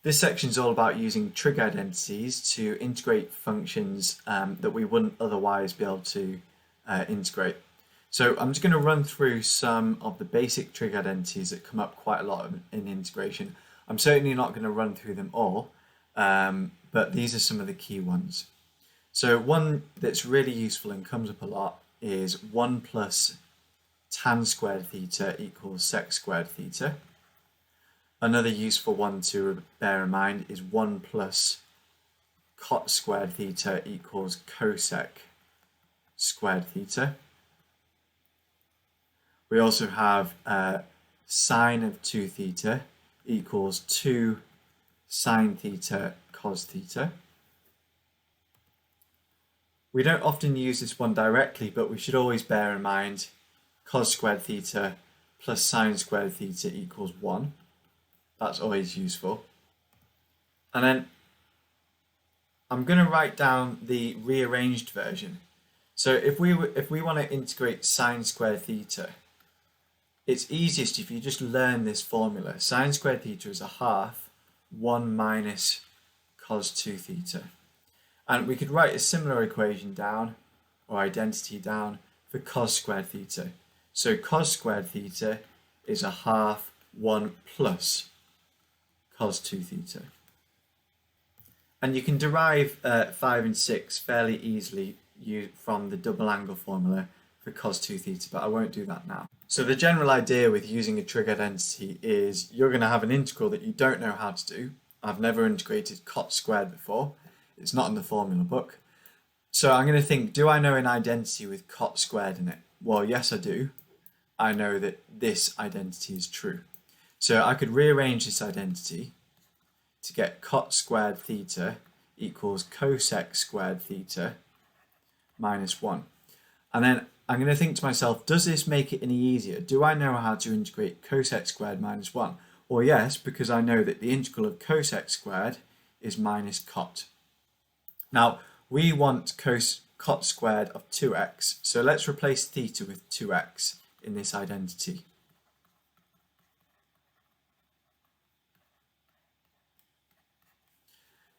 This section is all about using trig identities to integrate functions that we wouldn't otherwise be able to integrate. So I'm just going to run through some of the basic trig identities that come up quite a lot in integration. I'm certainly not going to run through them all, but these are some of the key ones. So one that's really useful and comes up a lot is 1 plus tan squared theta equals sec squared theta. Another useful one to bear in mind is 1 plus cot squared theta equals cosec squared theta. We also have sine of 2 theta equals 2 sine theta cos theta. We don't often use this one directly, but we should always bear in mind cos squared theta plus sine squared theta equals 1. That's always useful. And then I'm going to write down the rearranged version. So if we want to integrate sine squared theta, it's easiest if you just learn this formula. Sine squared theta is a half 1 minus cos 2 theta. And we could write a similar equation down, or identity down, for cos squared theta. So cos squared theta is a half 1 plus cos 2 theta. And you can derive 5 and 6 fairly easily from the double angle formula for cos 2 theta, but I won't do that now. So the general idea with using a trig identity is you're going to have an integral that you don't know how to do. I've never integrated cot squared before. It's not in the formula book. So I'm going to think, do I know an identity with cot squared in it? Well, yes, I do. I know that this identity is true. So I could rearrange this identity to get cot squared theta equals cosec squared theta minus 1. And then I'm going to think to myself, does this make it any easier? Do I know how to integrate cosec squared minus 1? Well, yes, because I know that the integral of cosec squared is minus cot. Now, we want cot squared of 2x, so let's replace theta with 2x in this identity.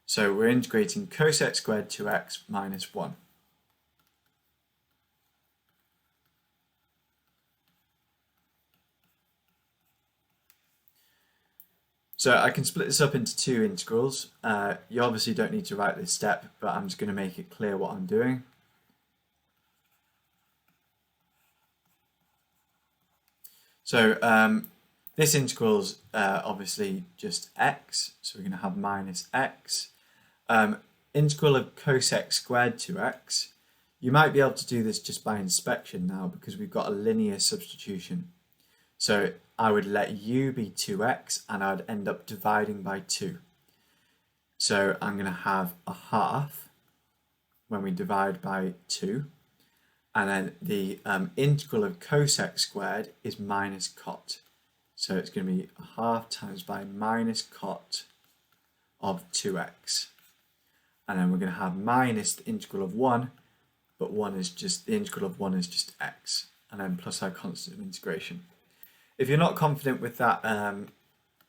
So we're integrating cosec squared 2x minus 1. So I can split this up into two integrals. You obviously don't need to write this step, but I'm just going to make it clear what I'm doing. So this integral is obviously just x, so we're going to have minus x. Integral of cosec squared 2x. You might be able to do this just by inspection now because we've got a linear substitution. So I would let u be 2x and I would end up dividing by 2. So I'm going to have a half when we divide by 2. And then the integral of cosec squared is minus cot. So it's going to be a half times by minus cot of 2x. And then we're going to have minus the integral of 1, but the integral of 1 is just x. And then plus our constant of integration. If you're not confident with that,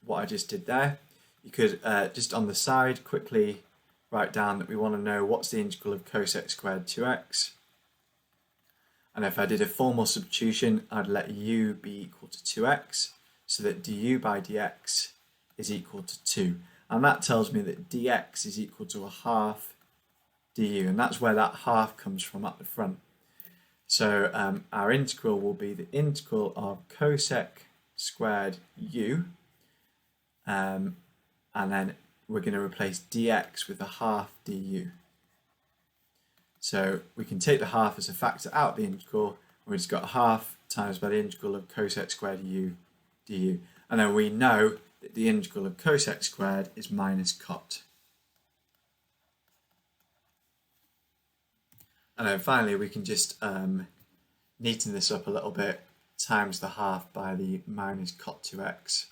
what I just did there, you could just on the side quickly write down that we want to know what's the integral of cosec squared 2x. And if I did a formal substitution, I'd let u be equal to 2x, so that du by dx is equal to 2. And that tells me that dx is equal to a half du, and that's where that half comes from at the front. So our integral will be the integral of cosec squared u, and then we're going to replace dx with a half du. So we can take the half as a factor out the integral, and we've just got half times by the integral of cosec squared u du. And then we know that the integral of cosec squared is minus cot. And then finally we can just neaten this up a little bit, times the half by the minus cot 2x.